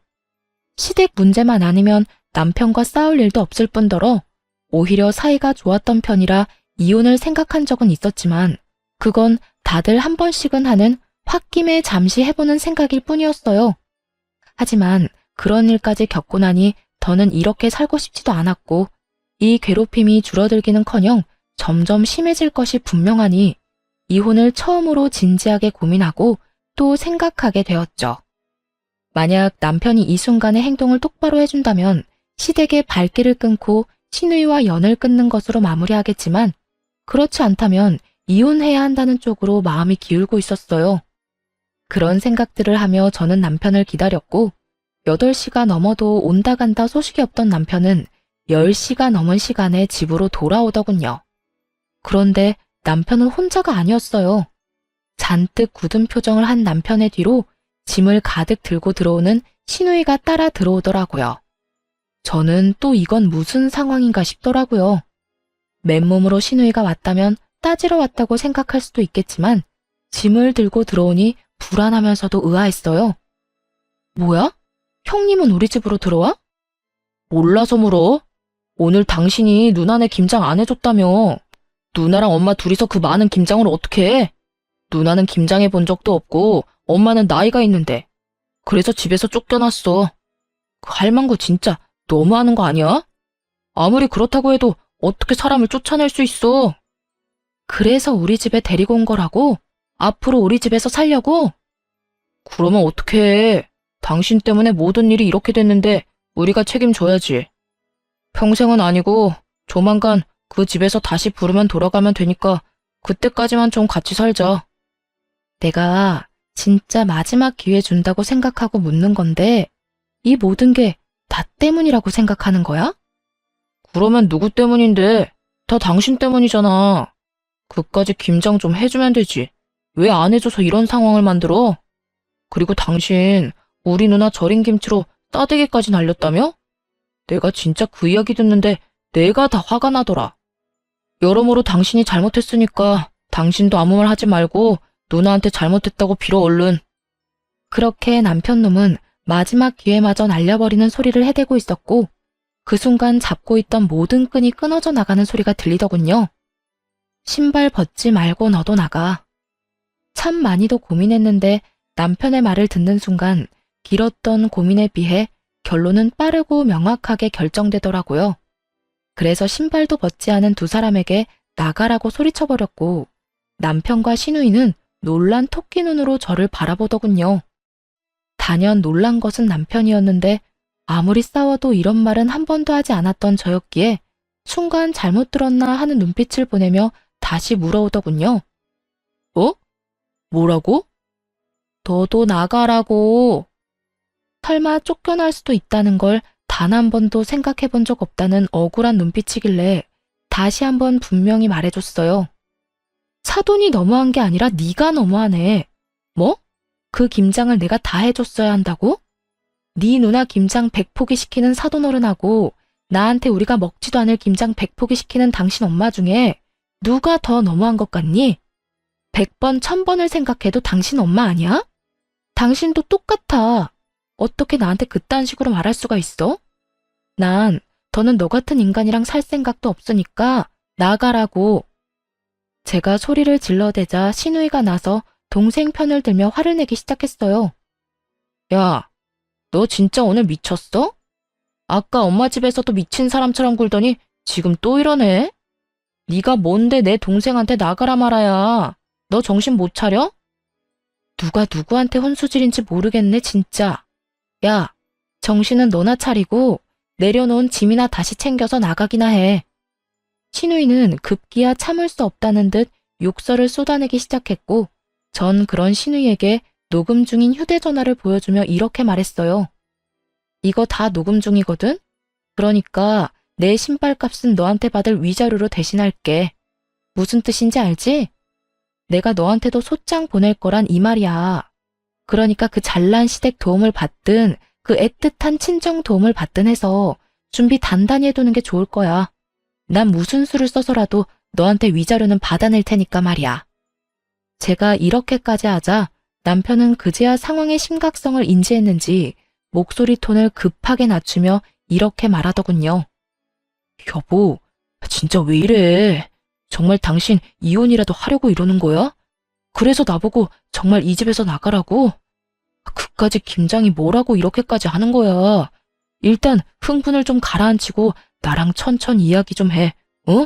S1: 시댁 문제만 아니면 남편과 싸울 일도 없을 뿐더러 오히려 사이가 좋았던 편이라 이혼을 생각한 적은 있었지만 그건 다들 한 번씩은 하는 홧김에 잠시 해보는 생각일 뿐이었어요. 하지만 그런 일까지 겪고 나니 더는 이렇게 살고 싶지도 않았고 이 괴롭힘이 줄어들기는커녕 점점 심해질 것이 분명하니 이혼을 처음으로 진지하게 고민하고 또 생각하게 되었죠. 만약 남편이 이 순간의 행동을 똑바로 해준다면 시댁의 발길을 끊고 신우이와 연을 끊는 것으로 마무리하겠지만 그렇지 않다면 이혼해야 한다는 쪽으로 마음이 기울고 있었어요. 그런 생각들을 하며 저는 남편을 기다렸고 8시가 넘어도 온다 간다 소식이 없던 남편은 10시가 넘은 시간에 집으로 돌아오더군요. 그런데 남편은 혼자가 아니었어요. 잔뜩 굳은 표정을 한 남편의 뒤로 짐을 가득 들고 들어오는 신우이가 따라 들어오더라고요. 저는 또 이건 무슨 상황인가 싶더라고요. 맨몸으로 신우이가 왔다면 따지러 왔다고 생각할 수도 있겠지만 짐을 들고 들어오니 불안하면서도 의아했어요. 뭐야? 형님은 우리 집으로 들어와?
S2: 몰라서 물어. 오늘 당신이 누나네 김장 안 해줬다며. 누나랑 엄마 둘이서 그 많은 김장을 어떻게 해? 누나는 김장해 본 적도 없고 엄마는 나이가 있는데. 그래서 집에서 쫓겨났어. 그 할망구 진짜 너무하는 거 아니야? 아무리 그렇다고 해도 어떻게 사람을 쫓아낼 수 있어?
S1: 그래서 우리 집에 데리고 온 거라고? 앞으로 우리 집에서 살려고?
S2: 그러면 어떡해. 당신 때문에 모든 일이 이렇게 됐는데 우리가 책임져야지. 평생은 아니고 조만간 그 집에서 다시 부르면 돌아가면 되니까 그때까지만 좀 같이 살자.
S1: 내가 진짜 마지막 기회 준다고 생각하고 묻는 건데 이 모든 게 나 때문이라고 생각하는 거야?
S2: 그러면 누구 때문인데? 다 당신 때문이잖아. 그까지 김장 좀 해주면 되지. 왜 안 해줘서 이런 상황을 만들어? 그리고 당신 우리 누나 절인 김치로 싸대기까지 날렸다며? 내가 진짜 그 이야기 듣는데 내가 다 화가 나더라. 여러모로 당신이 잘못했으니까 당신도 아무 말 하지 말고 누나한테 잘못했다고 빌어 얼른.
S1: 그렇게 남편 놈은 마지막 기회마저 날려버리는 소리를 해대고 있었고 그 순간 잡고 있던 모든 끈이 끊어져 나가는 소리가 들리더군요. 신발 벗지 말고 너도 나가. 참 많이도 고민했는데 남편의 말을 듣는 순간 길었던 고민에 비해 결론은 빠르고 명확하게 결정되더라고요. 그래서 신발도 벗지 않은 두 사람에게 나가라고 소리쳐버렸고 남편과 신우이는 놀란 토끼 눈으로 저를 바라보더군요. 단연 놀란 것은 남편이었는데 아무리 싸워도 이런 말은 한 번도 하지 않았던 저였기에 순간 잘못 들었나 하는 눈빛을 보내며 다시 물어오더군요.
S2: 어? 뭐라고?
S1: 너도 나가라고. 설마 쫓겨날 수도 있다는 걸 단 한 번도 생각해 본 적 없다는 억울한 눈빛이길래 다시 한번 분명히 말해줬어요. 사돈이 너무한 게 아니라 네가 너무하네. 뭐? 그 김장을 내가 다 해줬어야 한다고? 네 누나 김장 100포기 시키는 사돈어른하고 나한테 우리가 먹지도 않을 김장 100포기 시키는 당신 엄마 중에 누가 더 너무한 것 같니? 100번, 1000번을 생각해도 당신 엄마 아니야? 당신도 똑같아. 어떻게 나한테 그딴 식으로 말할 수가 있어? 난 더는 너 같은 인간이랑 살 생각도 없으니까 나가라고. 제가 소리를 질러대자 시누이가 나서 동생 편을 들며 화를 내기 시작했어요. 야, 너 진짜 오늘 미쳤어? 아까 엄마 집에서도 미친 사람처럼 굴더니 지금 또 이러네? 네가 뭔데 내 동생한테 나가라 말아야. 너 정신 못 차려? 누가 누구한테 혼수질인지 모르겠네 진짜. 야, 정신은 너나 차리고 내려놓은 짐이나 다시 챙겨서 나가기나 해. 시누이는 급기야 참을 수 없다는 듯 욕설을 쏟아내기 시작했고 전 그런 시누이에게 녹음 중인 휴대전화를 보여주며 이렇게 말했어요. 이거 다 녹음 중이거든? 그러니까 내 신발값은 너한테 받을 위자료로 대신할게. 무슨 뜻인지 알지? 내가 너한테도 소장 보낼 거란 이 말이야. 그러니까 그 잘난 시댁 도움을 받든 그 애틋한 친정 도움을 받든 해서 준비 단단히 해두는 게 좋을 거야. 난 무슨 수를 써서라도 너한테 위자료는 받아낼 테니까 말이야. 제가 이렇게까지 하자 남편은 그제야 상황의 심각성을 인지했는지 목소리 톤을 급하게 낮추며 이렇게 말하더군요. 여보, 진짜 왜 이래? 정말 당신 이혼이라도 하려고 이러는 거야? 그래서 나보고 정말 이 집에서 나가라고? 그까지 김장이 뭐라고 이렇게까지 하는 거야? 일단 흥분을 좀 가라앉히고 나랑 천천히 이야기 좀 해, 어?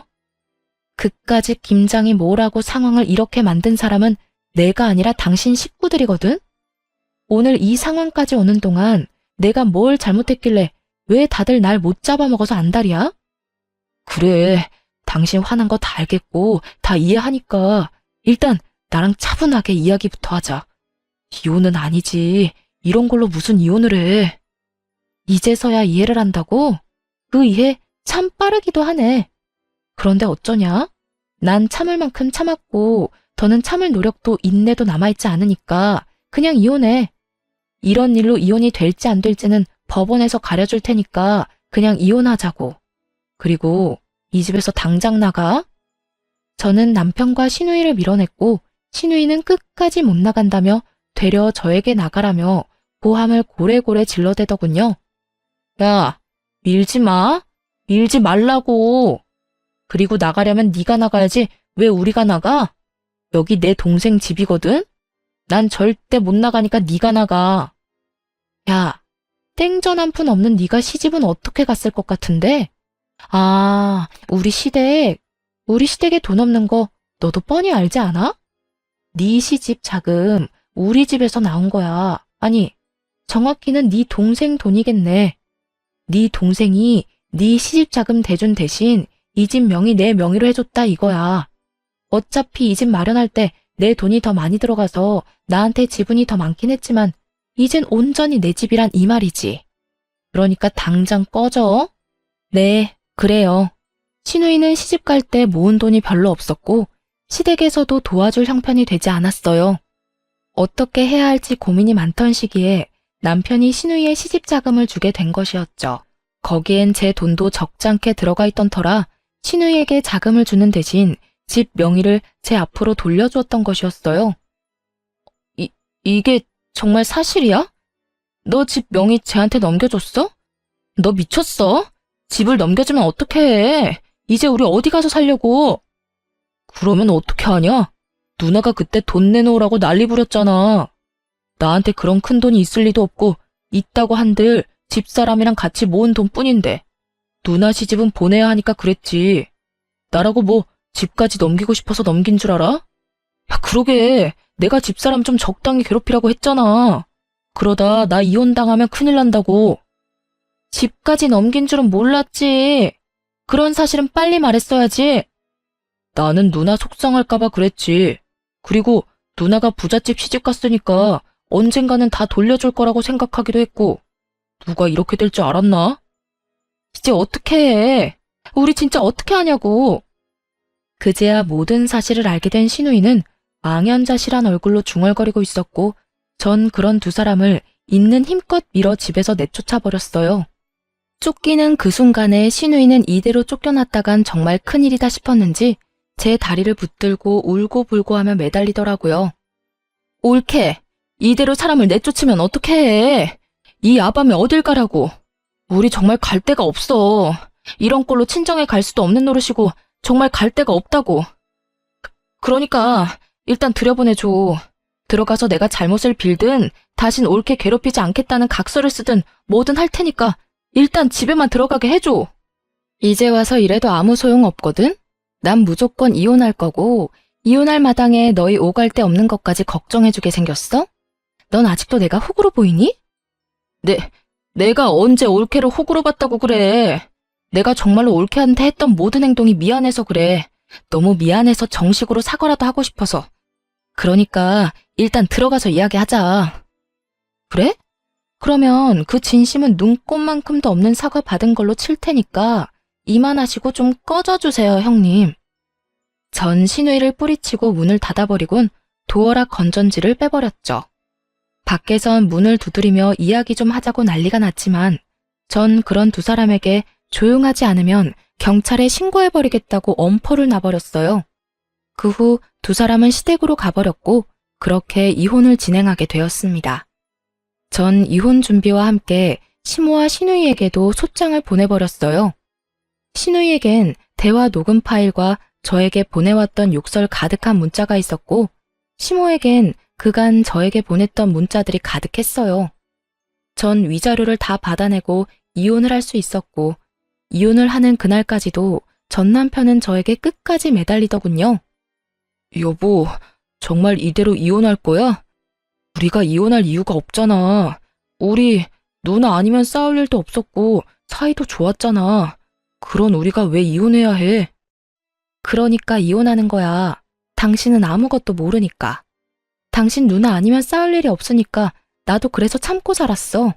S1: 그까지 김장이 뭐라고 상황을 이렇게 만든 사람은 내가 아니라 당신 식구들이거든? 오늘 이 상황까지 오는 동안 내가 뭘 잘못했길래 왜 다들 날 못 잡아먹어서 안달이야? 그래, 당신 화난 거 다 알겠고 다 이해하니까 일단 나랑 차분하게 이야기부터 하자. 이혼은 아니지. 이런 걸로 무슨 이혼을 해. 이제서야 이해를 한다고? 그 이해 참 빠르기도 하네. 그런데 어쩌냐? 난 참을 만큼 참았고 더는 참을 노력도 인내도 남아있지 않으니까 그냥 이혼해. 이런 일로 이혼이 될지 안 될지는 법원에서 가려줄 테니까 그냥 이혼하자고. 그리고 이 집에서 당장 나가. 저는 남편과 시누이를 밀어냈고 시누이는 끝까지 못 나간다며 되려 저에게 나가라며 고함을 고래고래 질러대더군요. 야, 밀지 마. 밀지 말라고. 그리고 나가려면 네가 나가야지 왜 우리가 나가? 여기 내 동생 집이거든? 난 절대 못 나가니까 네가 나가. 야, 땡전 한 푼 없는 네가 시집은 어떻게 갔을 것 같은데? 아, 우리 시댁에 돈 없는 거 너도 뻔히 알지 않아? 네 시집 자금 우리 집에서 나온 거야. 아니, 정확히는 네 동생 돈이겠네. 네 동생이 네 시집 자금 대준 대신 이 집 명의 내 명의로 해줬다 이거야. 어차피 이 집 마련할 때 내 돈이 더 많이 들어가서 나한테 지분이 더 많긴 했지만 이젠 온전히 내 집이란 이 말이지. 그러니까 당장 꺼져. 네, 그래요. 시누이는 시집 갈 때 모은 돈이 별로 없었고 시댁에서도 도와줄 형편이 되지 않았어요. 어떻게 해야 할지 고민이 많던 시기에 남편이 시누이의 시집 자금을 주게 된 것이었죠. 거기엔 제 돈도 적잖게 들어가 있던 터라 시누이에게 자금을 주는 대신 집 명의를 제 앞으로 돌려주었던 것이었어요. 이게 정말 사실이야? 너 집 명의 쟤한테 넘겨줬어? 너 미쳤어? 집을 넘겨주면 어떻게 해? 이제 우리 어디 가서 살려고? 그러면 어떻게 하냐? 누나가 그때 돈 내놓으라고 난리 부렸잖아. 나한테 그런 큰 돈이 있을 리도 없고 있다고 한들 집사람이랑 같이 모은 돈뿐인데 누나 시집은 보내야 하니까 그랬지. 나라고 뭐 집까지 넘기고 싶어서 넘긴 줄 알아? 야, 그러게 내가 집사람 좀 적당히 괴롭히라고 했잖아. 그러다 나 이혼당하면 큰일 난다고. 집까지 넘긴 줄은 몰랐지. 그런 사실은 빨리 말했어야지. 나는 누나 속상할까봐 그랬지. 그리고 누나가 부잣집 시집 갔으니까
S2: 언젠가는 다 돌려줄 거라고 생각하기도 했고, 누가 이렇게 될 줄 알았나? 이제 어떻게 해? 우리 진짜 어떻게 하냐고. 그제야 모든 사실을 알게 된 신우이는 망연자실한 얼굴로 중얼거리고 있었고, 전 그런 두 사람을 있는 힘껏 밀어 집에서 내쫓아 버렸어요. 쫓기는 그 순간에 신우이는 이대로 쫓겨났다간 정말 큰일이다 싶었는지 제 다리를 붙들고 울고불고 하며 매달리더라고요. 옳게, 이대로 사람을 내쫓으면 어떻게 해? 이 아밤에 어딜 가라고. 우리 정말 갈 데가 없어. 이런 꼴로 친정에 갈 수도 없는 노릇이고 정말 갈 데가 없다고. 그러니까 일단 들여보내줘. 들어가서 내가 잘못을 빌든 다신 옳게 괴롭히지 않겠다는 각서를 쓰든 뭐든 할 테니까 일단 집에만 들어가게 해줘. 이제 와서 이래도 아무 소용 없거든? 난 무조건 이혼할 거고 이혼할 마당에 너희 오갈 데 없는 것까지 걱정해주게 생겼어? 넌 아직도 내가 호구로 보이니? 내가 언제 올케를 호구로 봤다고 그래. 내가 정말로 올케한테 했던 모든 행동이 미안해서 그래. 너무 미안해서 정식으로 사과라도 하고 싶어서. 그러니까 일단 들어가서 이야기하자. 그래? 그러면 그 진심은 눈꼽만큼도 없는 사과 받은 걸로 칠 테니까 이만하시고 좀 꺼져주세요, 형님. 전 신우이를 뿌리치고 문을 닫아버리곤 도어락 건전지를 빼버렸죠. 밖에선 문을 두드리며 이야기 좀 하자고 난리가 났지만 전 그런 두 사람에게 조용하지 않으면 경찰에 신고해버리겠다고 엄포를 놔버렸어요. 그 후 두 사람은 시댁으로 가버렸고 그렇게 이혼을 진행하게 되었습니다. 전 이혼 준비와 함께 시모와 신우이에게도 소장을 보내버렸어요. 신우이에겐 대화 녹음 파일과 저에게 보내왔던 욕설 가득한 문자가 있었고 시모에겐 그간 저에게 보냈던 문자들이 가득했어요. 전 위자료를 다 받아내고 이혼을 할 수 있었고 이혼을 하는 그날까지도 전 남편은 저에게 끝까지 매달리더군요. 여보, 정말 이대로 이혼할 거야? 우리가 이혼할 이유가 없잖아. 우리 누나 아니면 싸울 일도 없었고 사이도 좋았잖아. 그런 우리가 왜 이혼해야 해? 그러니까 이혼하는 거야. 당신은 아무것도 모르니까. 당신 누나 아니면 싸울 일이 없으니까 나도 그래서 참고 살았어.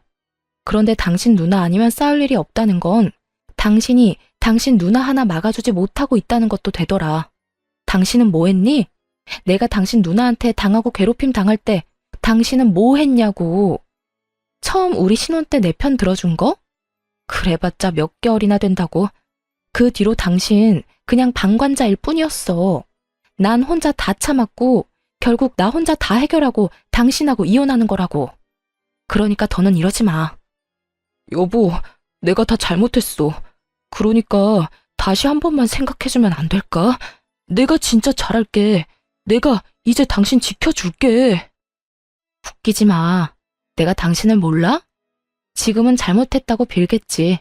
S2: 그런데 당신 누나 아니면 싸울 일이 없다는 건 당신이 당신 누나 하나 막아주지 못하고 있다는 것도 되더라. 당신은 뭐 했니? 내가 당신 누나한테 당하고 괴롭힘 당할 때 당신은 뭐 했냐고. 처음 우리 신혼 때 내 편 들어준 거? 그래봤자 몇 개월이나 된다고. 그 뒤로 당신 그냥 방관자일 뿐이었어. 난 혼자 다 참았고 결국 나 혼자 다 해결하고 당신하고 이혼하는 거라고. 그러니까 더는 이러지 마. 여보, 내가 다 잘못했어. 그러니까 다시 한 번만 생각해주면 안 될까? 내가 진짜 잘할게. 내가 이제 당신 지켜줄게. 웃기지 마. 내가 당신을 몰라? 지금은 잘못했다고 빌겠지.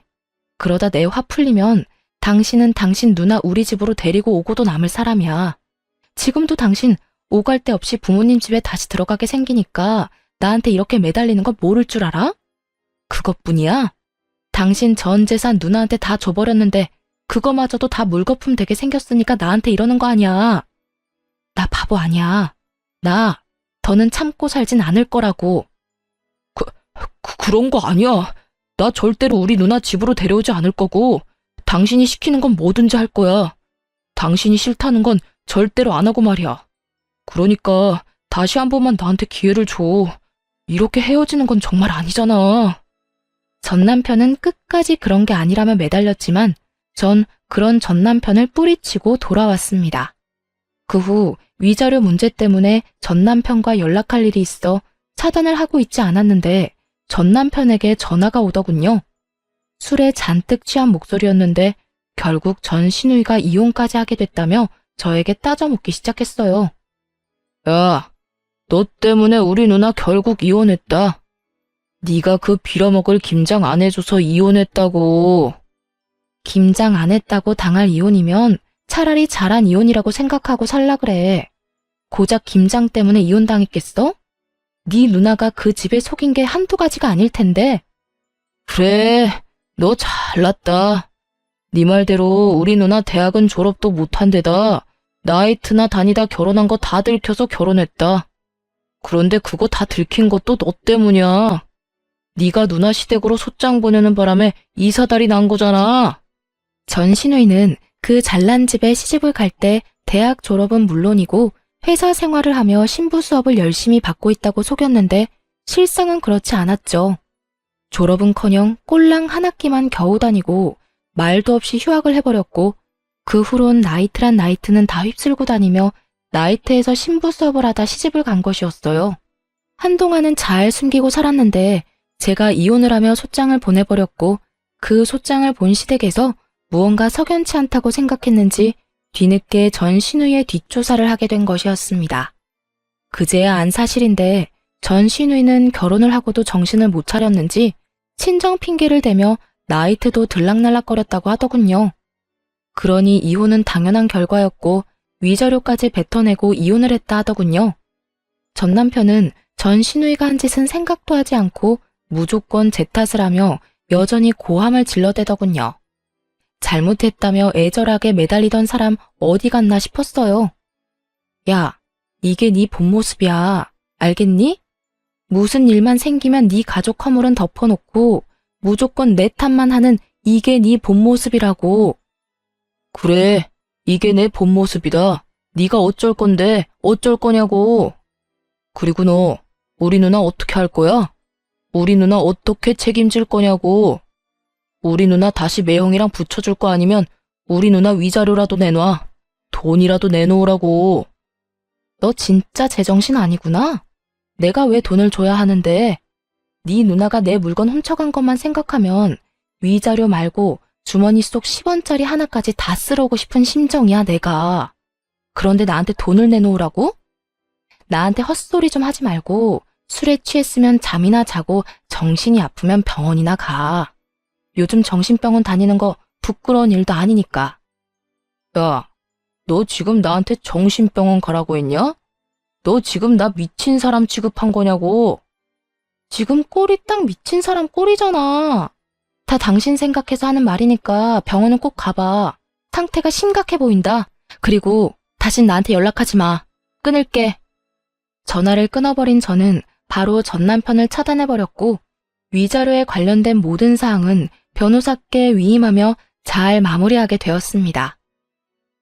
S2: 그러다 내 화 풀리면 당신은 당신 누나 우리 집으로 데리고 오고도 남을 사람이야. 지금도 당신 오갈 데 없이 부모님 집에 다시 들어가게 생기니까 나한테 이렇게 매달리는 거 모를 줄 알아? 그것뿐이야? 당신 전 재산 누나한테 다 줘버렸는데 그거마저도 다 물거품 되게 생겼으니까 나한테 이러는 거 아니야. 나 바보 아니야. 나 더는 참고 살진 않을 거라고. 그런 거 아니야. 나 절대로 우리 누나 집으로 데려오지 않을 거고 당신이 시키는 건 뭐든지 할 거야. 당신이 싫다는 건 절대로 안 하고 말이야. 그러니까 다시 한 번만 나한테 기회를 줘. 이렇게 헤어지는 건 정말 아니잖아. 전 남편은 끝까지 그런 게 아니라며 매달렸지만 전 그런 전 남편을 뿌리치고 돌아왔습니다. 그 후 위자료 문제 때문에 전 남편과 연락할 일이 있어 차단을 하고 있지 않았는데 전 남편에게 전화가 오더군요. 술에 잔뜩 취한 목소리였는데 결국 전 시누이가 이혼까지 하게 됐다며 저에게 따져묻기 시작했어요. 야, 너 때문에 우리 누나 결국 이혼했다. 네가 그 빌어먹을 김장 안 해줘서 이혼했다고. 김장 안 했다고 당할 이혼이면 차라리 잘한 이혼이라고 생각하고 살라 그래. 고작 김장 때문에 이혼당했겠어? 네 누나가 그 집에 속인 게 한두 가지가 아닐 텐데. 그래, 너 잘났다. 네 말대로 우리 누나 대학은 졸업도 못한 데다 나이트나 다니다 결혼한 거 다 들켜서 결혼했다. 그런데 그거 다 들킨 것도 너 때문이야. 네가 누나 시댁으로 소장 보내는 바람에 이 사달이 난 거잖아.
S1: 전신우이는 그 잘난 집에 시집을 갈 때 대학 졸업은 물론이고 회사 생활을 하며 신부 수업을 열심히 받고 있다고 속였는데 실상은 그렇지 않았죠. 졸업은커녕 꼴랑 한 학기만 겨우 다니고 말도 없이 휴학을 해버렸고 그 후론 나이트란 나이트는 다 휩쓸고 다니며 나이트에서 신부 수업을 하다 시집을 간 것이었어요. 한동안은 잘 숨기고 살았는데 제가 이혼을 하며 소장을 보내버렸고 그 소장을 본 시댁에서 무언가 석연치 않다고 생각했는지 뒤늦게 전신우이의 뒷조사를 하게 된 것이었습니다. 그제야 안 사실인데 전신우이는 결혼을 하고도 정신을 못 차렸는지 친정 핑계를 대며 나이트도 들락날락거렸다고 하더군요. 그러니 이혼은 당연한 결과였고 위자료까지 뱉어내고 이혼을 했다 하더군요. 전 남편은 전신우이가 한 짓은 생각도 하지 않고 무조건 제 탓을 하며 여전히 고함을 질러대더군요. 잘못했다며 애절하게 매달리던 사람 어디 갔나 싶었어요. 야, 이게 네 본 모습이야. 알겠니? 무슨 일만 생기면 네 가족 허물은 덮어놓고 무조건 내 탓만 하는 이게 네 본 모습이라고.
S2: 그래, 이게 내 본 모습이다. 네가 어쩔 건데 어쩔 거냐고. 그리고 너 우리 누나 어떻게 할 거야? 우리 누나 어떻게 책임질 거냐고. 우리 누나 다시 매형이랑 붙여줄 거 아니면 우리 누나 위자료라도 내놔. 돈이라도 내놓으라고.
S1: 너 진짜 제정신 아니구나. 내가 왜 돈을 줘야 하는데. 네 누나가 내 물건 훔쳐간 것만 생각하면 위자료 말고 주머니 속 10원짜리 하나까지 다 쓸어오고 싶은 심정이야, 내가. 그런데 나한테 돈을 내놓으라고? 나한테 헛소리 좀 하지 말고 술에 취했으면 잠이나 자고 정신이 아프면 병원이나 가. 요즘 정신병원 다니는 거 부끄러운 일도 아니니까.
S2: 야, 너 지금 나한테 정신병원 가라고 했냐? 너 지금 나 미친 사람 취급한 거냐고.
S1: 지금 꼴이 딱 미친 사람 꼴이잖아. 다 당신 생각해서 하는 말이니까 병원은 꼭 가봐. 상태가 심각해 보인다. 그리고 다신 나한테 연락하지 마. 끊을게. 전화를 끊어버린 저는 바로 전 남편을 차단해버렸고 위자료에 관련된 모든 사항은 변호사께 위임하며 잘 마무리하게 되었습니다.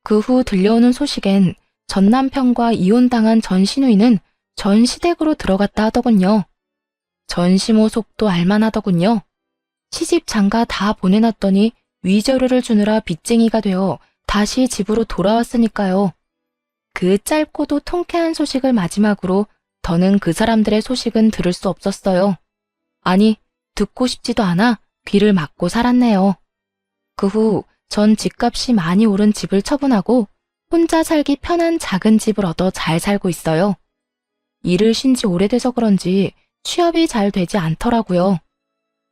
S1: 그 후 들려오는 소식엔 전 남편과 이혼당한 전신우이는 전 시댁으로 들어갔다 하더군요. 전시모 속도 알만하더군요. 시집 장가 다 보내놨더니 위자료를 주느라 빚쟁이가 되어 다시 집으로 돌아왔으니까요. 그 짧고도 통쾌한 소식을 마지막으로 더는 그 사람들의 소식은 들을 수 없었어요. 아니, 듣고 싶지도 않아 귀를 막고 살았네요. 그 후 전 집값이 많이 오른 집을 처분하고 혼자 살기 편한 작은 집을 얻어 잘 살고 있어요. 일을 쉰 지 오래돼서 그런지 취업이 잘 되지 않더라고요.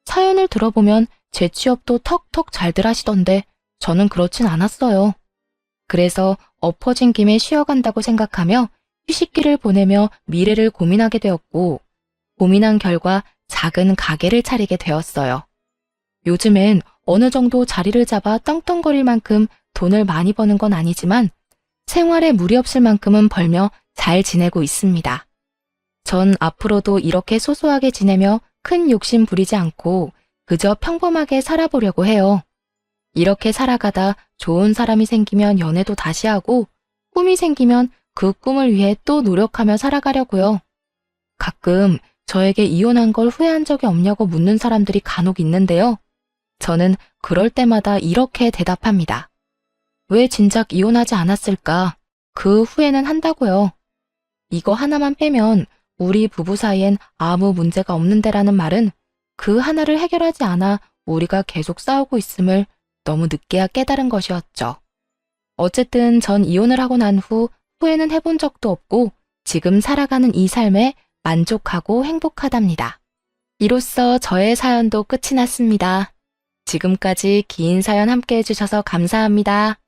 S1: 사연을 들어보면 제 취업도 턱턱 잘들 하시던데 저는 그렇진 않았어요. 그래서 엎어진 김에 쉬어간다고 생각하며 휴식기를 보내며 미래를 고민하게 되었고 고민한 결과 작은 가게를 차리게 되었어요. 요즘엔 어느 정도 자리를 잡아 떵떵거릴 만큼 돈을 많이 버는 건 아니지만 생활에 무리 없을 만큼은 벌며 잘 지내고 있습니다. 전 앞으로도 이렇게 소소하게 지내며 큰 욕심 부리지 않고 그저 평범하게 살아보려고 해요. 이렇게 살아가다 좋은 사람이 생기면 연애도 다시 하고 꿈이 생기면 그 꿈을 위해 또 노력하며 살아가려고요. 가끔 저에게 이혼한 걸 후회한 적이 없냐고 묻는 사람들이 간혹 있는데요. 저는 그럴 때마다 이렇게 대답합니다. 왜 진작 이혼하지 않았을까? 그 후회는 한다고요. 이거 하나만 빼면 우리 부부 사이엔 아무 문제가 없는데라는 말은 그 하나를 해결하지 않아 우리가 계속 싸우고 있음을 너무 늦게야 깨달은 것이었죠. 어쨌든 전 이혼을 하고 난 후 후회는 해본 적도 없고 지금 살아가는 이 삶에 만족하고 행복하답니다. 이로써 저의 사연도 끝이 났습니다. 지금까지 긴 사연 함께 해주셔서 감사합니다.